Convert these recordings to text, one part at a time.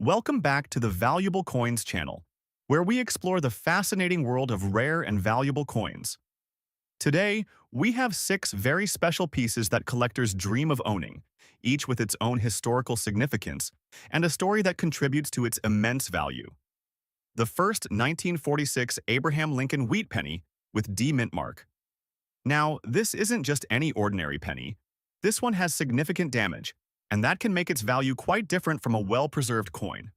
Welcome back to the Valuable Coins channel, where we explore the fascinating world of rare and valuable coins. Today, we have 6 very special pieces that collectors dream of owning, each with its own historical significance and a story that contributes to its immense value. The first 1946 Abraham Lincoln wheat penny with D mint mark. Now, this isn't just any ordinary penny. This one has significant damage, and that can make its value quite different from a well-preserved coin.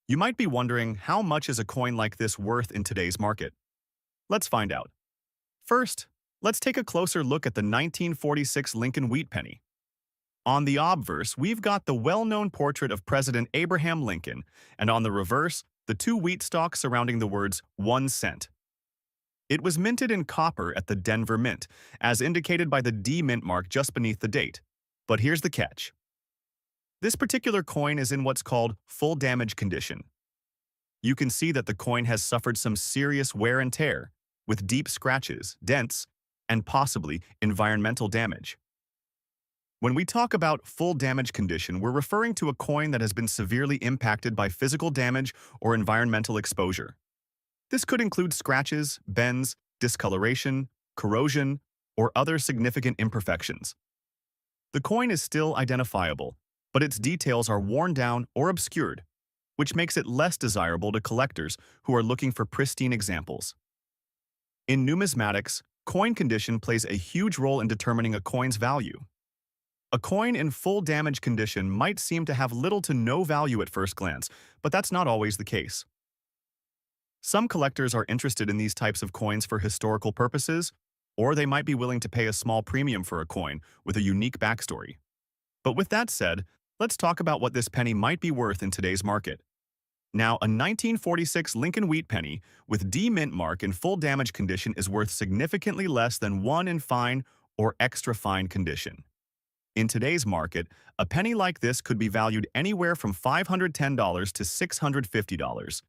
You might be wondering, how much is a coin like this worth in today's market? Let's find out. First, let's take a closer look at the 1946 Lincoln wheat penny. On the obverse, we've got the well-known portrait of President Abraham Lincoln, and on the reverse, the 2 wheat stalks surrounding the words 1 cent. It was minted in copper at the Denver Mint, as indicated by the D mint mark just beneath the date. But here's the catch. This particular coin is in what's called full damage condition. You can see that the coin has suffered some serious wear and tear, with deep scratches, dents, and possibly environmental damage. When we talk about full damage condition, we're referring to a coin that has been severely impacted by physical damage or environmental exposure. This could include scratches, bends, discoloration, corrosion, or other significant imperfections. The coin is still identifiable, but its details are worn down or obscured, which makes it less desirable to collectors who are looking for pristine examples. In numismatics, coin condition plays a huge role in determining a coin's value. A coin in full damage condition might seem to have little to no value at first glance, but that's not always the case. Some collectors are interested in these types of coins for historical purposes, or they might be willing to pay a small premium for a coin with a unique backstory. But with that said, let's talk about what this penny might be worth in today's market. Now, a 1946 Lincoln wheat penny with D mint mark in full damage condition is worth significantly less than one in fine or extra fine condition. In today's market, a penny like this could be valued anywhere from $510 to $650,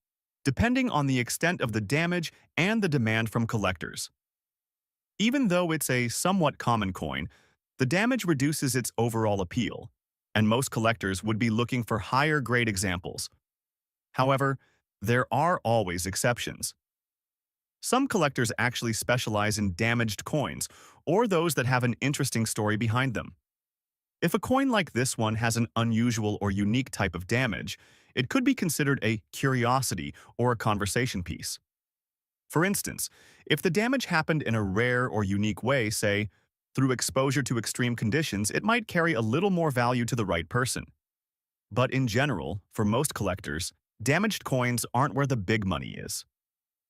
depending on the extent of the damage and the demand from collectors. Even though it's a somewhat common coin, the damage reduces its overall appeal, and most collectors would be looking for higher-grade examples. However, there are always exceptions. Some collectors actually specialize in damaged coins, or those that have an interesting story behind them. If a coin like this one has an unusual or unique type of damage, it could be considered a curiosity or a conversation piece. For instance, if the damage happened in a rare or unique way, say, through exposure to extreme conditions, it might carry a little more value to the right person. But in general, for most collectors, damaged coins aren't where the big money is.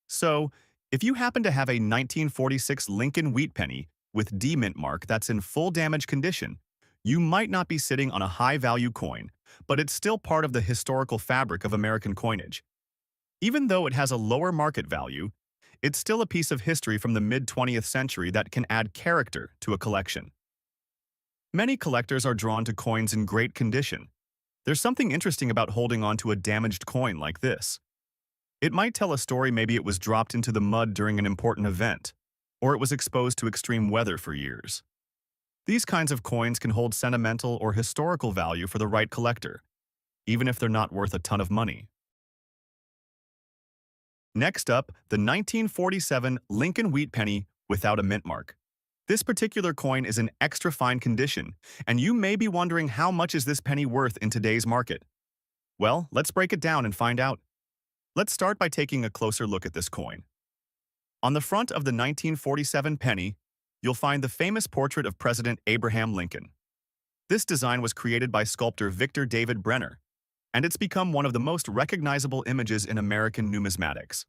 So, if you happen to have a 1946 Lincoln wheat penny with D mint mark that's in full damage condition, you might not be sitting on a high-value coin, but it's still part of the historical fabric of American coinage. Even though it has a lower market value, it's still a piece of history from the mid-20th century that can add character to a collection. Many collectors are drawn to coins in great condition. There's something interesting about holding on to a damaged coin like this. It might tell a story. Maybe it was dropped into the mud during an important event, or it was exposed to extreme weather for years. These kinds of coins can hold sentimental or historical value for the right collector, even if they're not worth a ton of money. Next up, the 1947 Lincoln wheat penny without a mint mark. This particular coin is in extra fine condition, and you may be wondering, how much is this penny worth in today's market? Well, let's break it down and find out. Let's start by taking a closer look at this coin. On the front of the 1947 penny, you'll find the famous portrait of President Abraham Lincoln. This design was created by sculptor Victor David Brenner, and it's become one of the most recognizable images in American numismatics.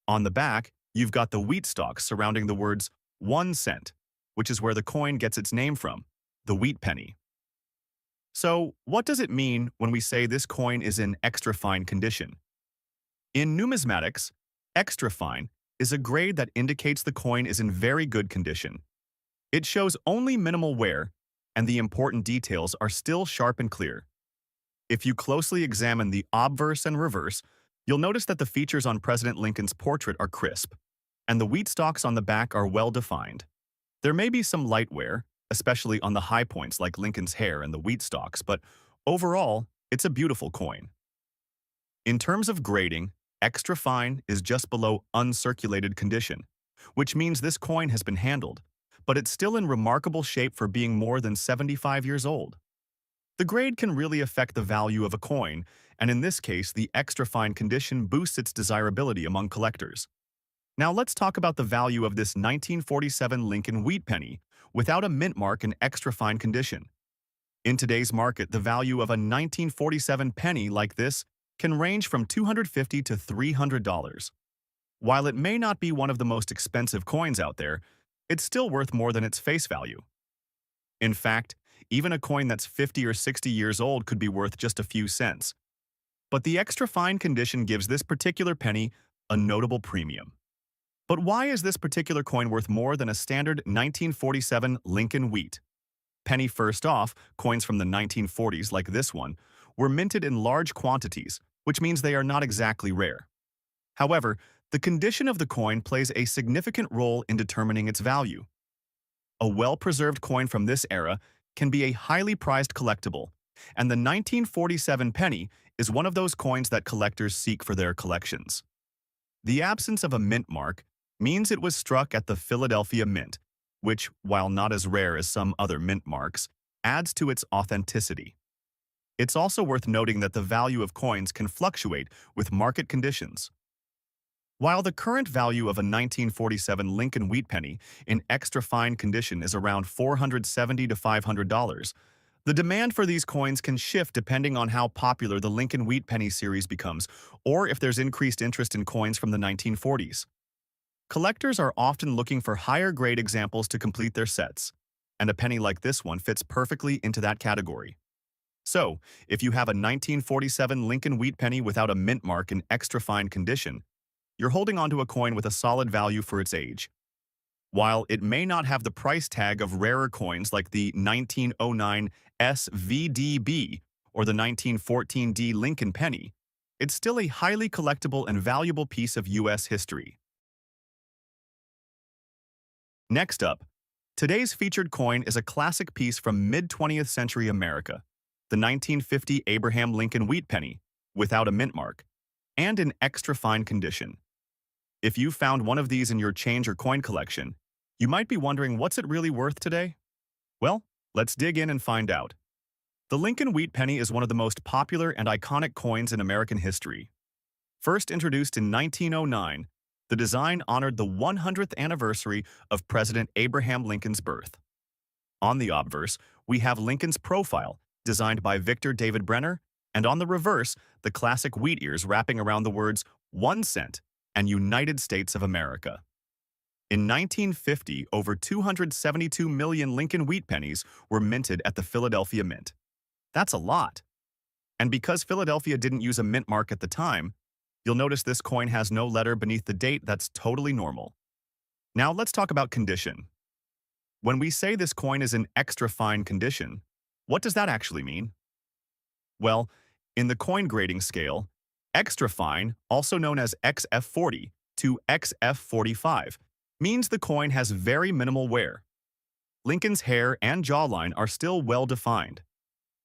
On the back, you've got the wheat stalks surrounding the words 1 cent, which is where the coin gets its name from, the wheat penny. So, what does it mean when we say this coin is in extra fine condition? In numismatics, extra fine is a grade that indicates the coin is in very good condition. It shows only minimal wear, and the important details are still sharp and clear. If you closely examine the obverse and reverse, you'll notice that the features on President Lincoln's portrait are crisp, and the wheat stalks on the back are well defined. There may be some light wear, especially on the high points like Lincoln's hair and the wheat stalks, but overall, it's a beautiful coin. In terms of grading, extra fine is just below uncirculated condition, which means this coin has been handled, but it's still in remarkable shape for being more than 75 years old. The grade can really affect the value of a coin, and in this case, the extra fine condition boosts its desirability among collectors. Now let's talk about the value of this 1947 Lincoln wheat penny without a mint mark in extra fine condition. In today's market, the value of a 1947 penny like this can range from $250 to $300. While it may not be one of the most expensive coins out there, it's still worth more than its face value. In fact, even a coin that's 50 or 60 years old could be worth just a few cents. But the extra fine condition gives this particular penny a notable premium. But why is this particular coin worth more than a standard 1947 Lincoln wheat penny? First off, coins from the 1940s, like this one, were minted in large quantities, which means they are not exactly rare. However, the condition of the coin plays a significant role in determining its value. A well-preserved coin from this era can be a highly prized collectible, and the 1947 penny is one of those coins that collectors seek for their collections. The absence of a mint mark means it was struck at the Philadelphia Mint, which, while not as rare as some other mint marks, adds to its authenticity. It's also worth noting that the value of coins can fluctuate with market conditions. While the current value of a 1947 Lincoln wheat penny in extra fine condition is around $470 to $500, the demand for these coins can shift depending on how popular the Lincoln wheat penny series becomes or if there's increased interest in coins from the 1940s. Collectors are often looking for higher-grade examples to complete their sets, and a penny like this one fits perfectly into that category. So, if you have a 1947 Lincoln wheat penny without a mint mark in extra fine condition, you're holding onto a coin with a solid value for its age. While it may not have the price tag of rarer coins like the 1909 SVDB or the 1914 D Lincoln penny, it's still a highly collectible and valuable piece of U.S. history. Next up, today's featured coin is a classic piece from mid-20th century America, the 1950 Abraham Lincoln wheat penny, without a mint mark, and in extra fine condition. If you found one of these in your change or coin collection, you might be wondering, what's it really worth today? Well, let's dig in and find out. The Lincoln wheat penny is one of the most popular and iconic coins in American history. First introduced in 1909, the design honored the 100th anniversary of President Abraham Lincoln's birth. On the obverse, we have Lincoln's profile, designed by Victor David Brenner, and on the reverse, the classic wheat ears wrapping around the words 1 cent and United States of America. In 1950, over 272 million Lincoln wheat pennies were minted at the Philadelphia Mint. That's a lot. And because Philadelphia didn't use a mint mark at the time, you'll notice this coin has no letter beneath the date. That's totally normal. Now let's talk about condition. When we say this coin is in extra fine condition, what does that actually mean? Well, in the coin grading scale, extra fine, also known as XF40 to XF45, means the coin has very minimal wear. Lincoln's hair and jawline are still well defined.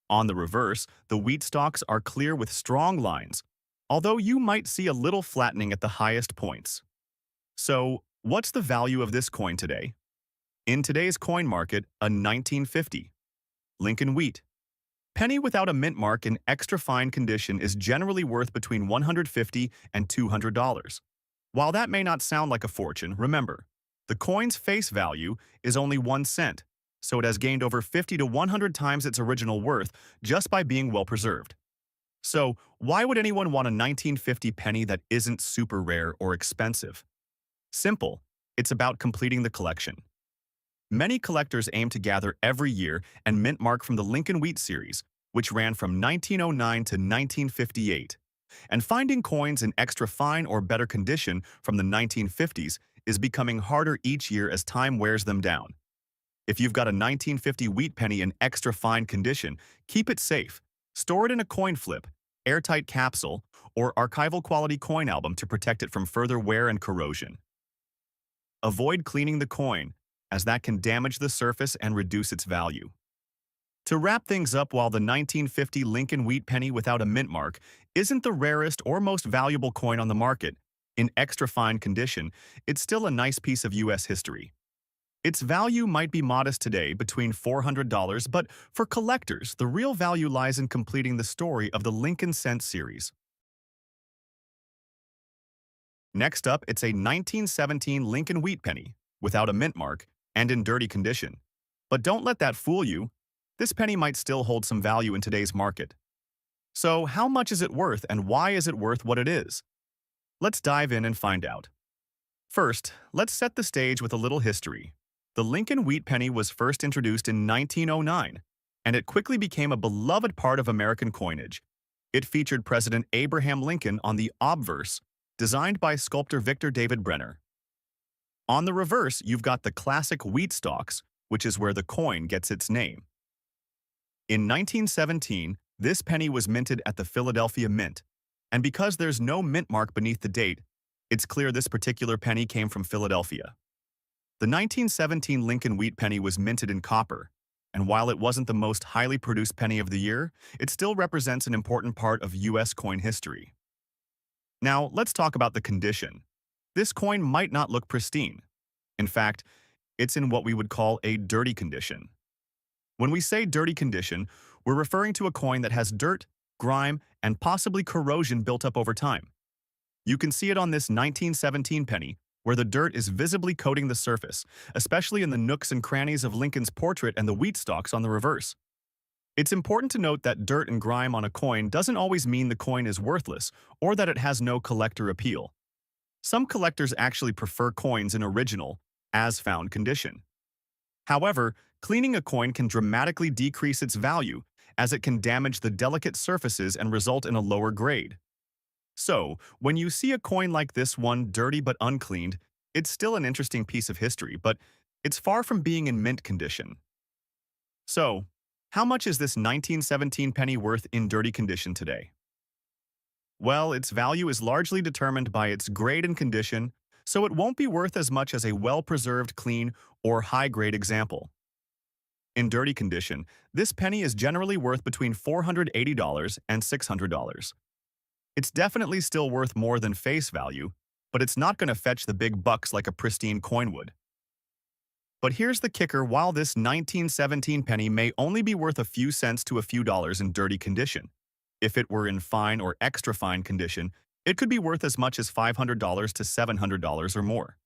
On the reverse, the wheat stalks are clear with strong lines, although you might see a little flattening at the highest points. So, what's the value of this coin today? In today's coin market, a 1950 Lincoln wheat penny without a mint mark in extra fine condition is generally worth between $150 and $200. While that may not sound like a fortune, remember, the coin's face value is only 1 cent, so it has gained over 50 to 100 times its original worth just by being well preserved. So, why would anyone want a 1950 penny that isn't super rare or expensive? Simple, it's about completing the collection. Many collectors aim to gather every year and mint mark from the Lincoln wheat series, which ran from 1909 to 1958. And finding coins in extra fine or better condition from the 1950s is becoming harder each year as time wears them down. If you've got a 1950 wheat penny in extra fine condition, keep it safe. Store it in a coin flip, airtight capsule, or archival quality coin album to protect it from further wear and corrosion. Avoid cleaning the coin, as that can damage the surface and reduce its value. To wrap things up, while the 1950 Lincoln wheat penny without a mint mark isn't the rarest or most valuable coin on the market. In extra fine condition, it's still a nice piece of U.S. history. Its value might be modest today, between $400, but for collectors, the real value lies in completing the story of the Lincoln Cent series. Next up, it's a 1917 Lincoln wheat penny, without a mint mark, and in dirty condition. But don't let that fool you. This penny might still hold some value in today's market. So how much is it worth, and why is it worth what it is? Let's dive in and find out. First, let's set the stage with a little history. The Lincoln wheat penny was first introduced in 1909, and it quickly became a beloved part of American coinage. It featured President Abraham Lincoln on the obverse, designed by sculptor Victor David Brenner. On the reverse, you've got the classic wheat stalks, which is where the coin gets its name. In 1917, this penny was minted at the Philadelphia Mint, and because there's no mint mark beneath the date, it's clear this particular penny came from Philadelphia. The 1917 Lincoln wheat penny was minted in copper, and while it wasn't the most highly produced penny of the year, it still represents an important part of U.S. coin history. Now, let's talk about the condition. This coin might not look pristine. In fact, it's in what we would call a dirty condition. When we say dirty condition, we're referring to a coin that has dirt, grime, and possibly corrosion built up over time. You can see it on this 1917 penny, where the dirt is visibly coating the surface, especially in the nooks and crannies of Lincoln's portrait and the wheat stalks on the reverse. It's important to note that dirt and grime on a coin doesn't always mean the coin is worthless or that it has no collector appeal. Some collectors actually prefer coins in original, as-found condition. However, cleaning a coin can dramatically decrease its value, as it can damage the delicate surfaces and result in a lower grade. So, when you see a coin like this one dirty but uncleaned, it's still an interesting piece of history, but it's far from being in mint condition. So, how much is this 1917 penny worth in dirty condition today? Well, its value is largely determined by its grade and condition, so it won't be worth as much as a well-preserved, clean, or high-grade example. In dirty condition, this penny is generally worth between $480 and $600. It's definitely still worth more than face value, but it's not going to fetch the big bucks like a pristine coin would. But here's the kicker: while this 1917 penny may only be worth a few cents to a few dollars in dirty condition, if it were in fine or extra fine condition, it could be worth as much as $500 to $700 or more.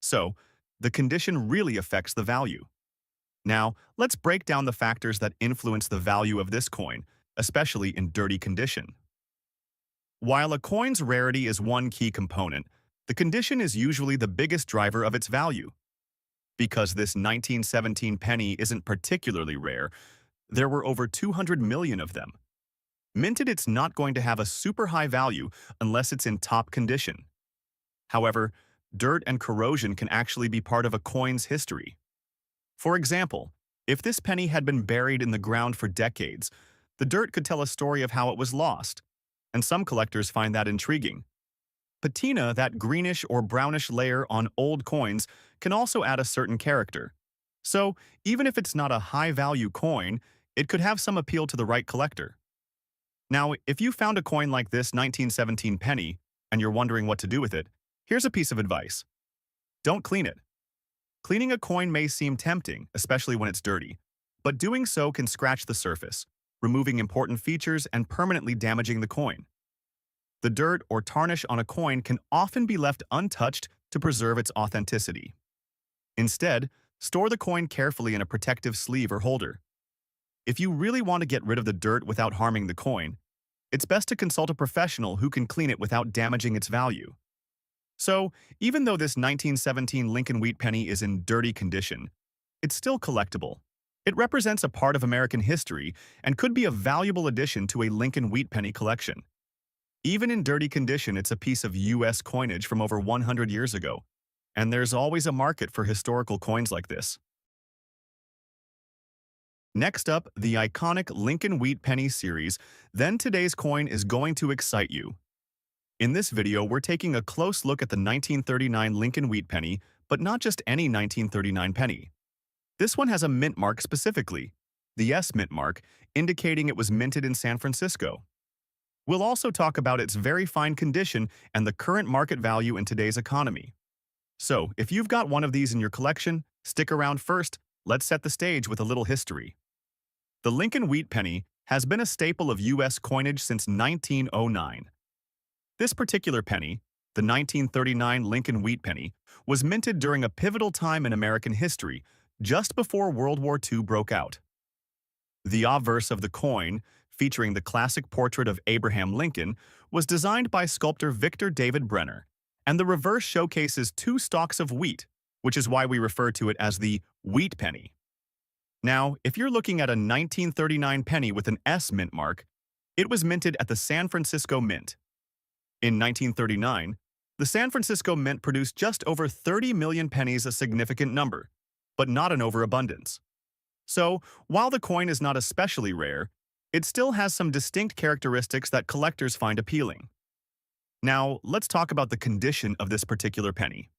So, the condition really affects the value. Now, let's break down the factors that influence the value of this coin, especially in dirty condition. While a coin's rarity is one key component, the condition is usually the biggest driver of its value. Because this 1917 penny isn't particularly rare, there were over 200 million of them. Minted, it's not going to have a super high value unless it's in top condition. However, dirt and corrosion can actually be part of a coin's history. For example, if this penny had been buried in the ground for decades, the dirt could tell a story of how it was lost, and some collectors find that intriguing. Patina, that greenish or brownish layer on old coins, can also add a certain character. So, even if it's not a high-value coin, it could have some appeal to the right collector. Now, if you found a coin like this 1917 penny, and you're wondering what to do with it, here's a piece of advice. Don't clean it. Cleaning a coin may seem tempting, especially when it's dirty, but doing so can scratch the surface, removing important features and permanently damaging the coin. The dirt or tarnish on a coin can often be left untouched to preserve its authenticity. Instead, store the coin carefully in a protective sleeve or holder. If you really want to get rid of the dirt without harming the coin, it's best to consult a professional who can clean it without damaging its value. So, even though this 1917 Lincoln wheat penny is in dirty condition, it's still collectible. It represents a part of American history and could be a valuable addition to a Lincoln wheat penny collection. Even in dirty condition, it's a piece of U.S. coinage from over 100 years ago, and there's always a market for historical coins like this. Next up, the iconic Lincoln wheat penny series. Then today's coin is going to excite you. In this video, we're taking a close look at the 1939 Lincoln wheat penny, but not just any 1939 penny. This one has a mint mark specifically, the S mint mark, indicating it was minted in San Francisco. We'll also talk about its very fine condition and the current market value in today's economy. So, if you've got one of these in your collection, stick around first. Let's set the stage with a little history. The Lincoln Wheat Penny has been a staple of U.S. coinage since 1909. This particular penny, the 1939 Lincoln Wheat Penny, was minted during a pivotal time in American history, just before World War II broke out. The obverse of the coin, featuring the classic portrait of Abraham Lincoln, was designed by sculptor Victor David Brenner, and the reverse showcases two stalks of wheat, which is why we refer to it as the wheat penny. Now, if you're looking at a 1939 penny with an S mint mark, it was minted at the San Francisco Mint. In 1939, the San Francisco Mint produced just over 30 million pennies, a significant number, but not an overabundance. So, while the coin is not especially rare, it still has some distinct characteristics that collectors find appealing. Now, let's talk about the condition of this particular penny.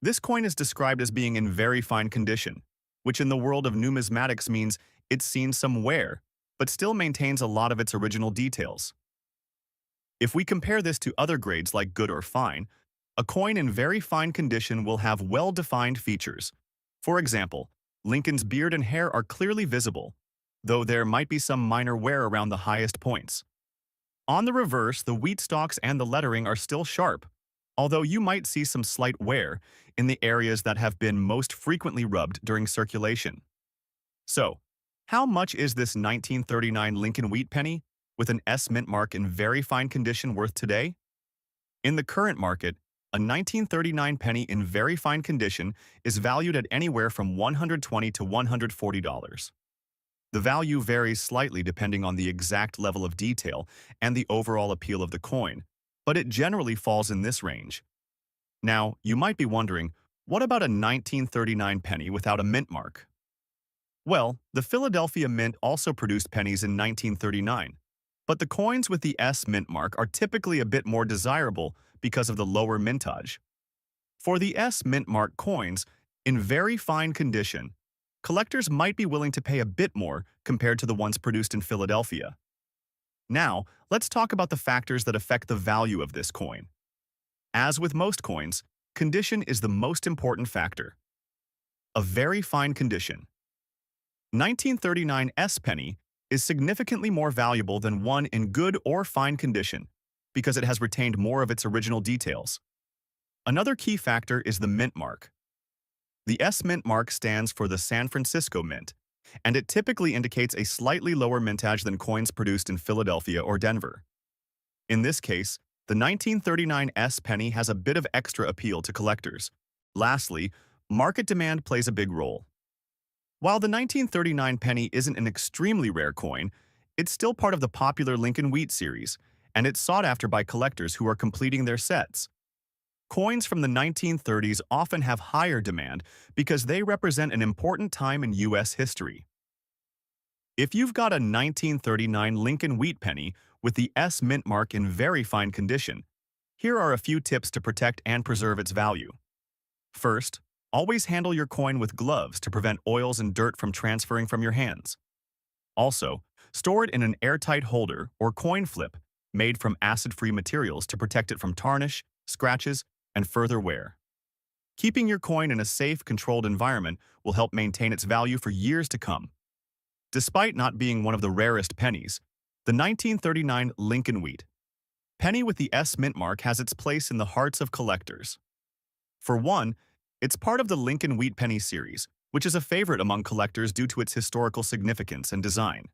This coin is described as being in very fine condition, which in the world of numismatics means it's seen some wear, but still maintains a lot of its original details. If we compare this to other grades like good or fine, a coin in very fine condition will have well-defined features. For example, Lincoln's beard and hair are clearly visible, though there might be some minor wear around the highest points. On the reverse, the wheat stalks and the lettering are still sharp, although you might see some slight wear in the areas that have been most frequently rubbed during circulation. So, how much is this 1939 Lincoln Wheat Penny with an S mint mark in very fine condition worth today? In the current market, a 1939 penny in very fine condition is valued at anywhere from $120 to $140. The value varies slightly depending on the exact level of detail and the overall appeal of the coin, but it generally falls in this range. Now, you might be wondering, what about a 1939 penny without a mint mark? Well, the Philadelphia Mint also produced pennies in 1939, but the coins with the S mint mark are typically a bit more desirable because of the lower mintage. For the S mint mark coins, in very fine condition, collectors might be willing to pay a bit more compared to the ones produced in Philadelphia. Now, let's talk about the factors that affect the value of this coin. As with most coins, condition is the most important factor. A very fine condition. 1939 S penny is significantly more valuable than one in good or fine condition because it has retained more of its original details. Another key factor is the mint mark. The S mint mark stands for the San Francisco Mint, and it typically indicates a slightly lower mintage than coins produced in Philadelphia or Denver. In this case, the 1939 S penny has a bit of extra appeal to collectors. Lastly, market demand plays a big role. While the 1939 penny isn't an extremely rare coin, it's still part of the popular Lincoln Wheat series, and it's sought after by collectors who are completing their sets. Coins from the 1930s often have higher demand because they represent an important time in U.S. history. If you've got a 1939 Lincoln Wheat Penny with the S mint mark in very fine condition, here are a few tips to protect and preserve its value. First, always handle your coin with gloves to prevent oils and dirt from transferring from your hands. Also, store it in an airtight holder or coin flip made from acid-free materials to protect it from tarnish, scratches, and further wear. Keeping your coin in a safe, controlled environment will help maintain its value for years to come. Despite not being one of the rarest pennies, the 1939 Lincoln Wheat penny with the S mint mark has its place in the hearts of collectors. For one, it's part of the Lincoln Wheat Penny series, which is a favorite among collectors due to its historical significance and design.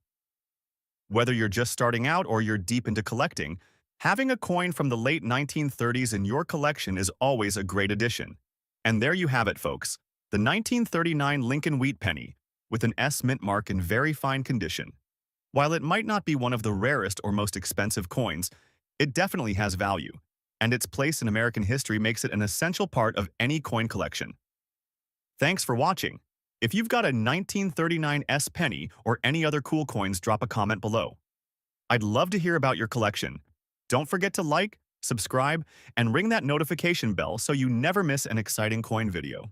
Whether you're just starting out or you're deep into collecting, having a coin from the late 1930s in your collection is always a great addition. And there you have it, folks, the 1939 Lincoln Wheat Penny with an S mint mark in very fine condition. While it might not be one of the rarest or most expensive coins, it definitely has value, and its place in American history makes it an essential part of any coin collection. Thanks for watching. If you've got a 1939 S penny or any other cool coins, drop a comment below. I'd love to hear about your collection. Don't forget to like, subscribe, and ring that notification bell so you never miss an exciting coin video.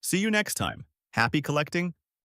See you next time. Happy collecting!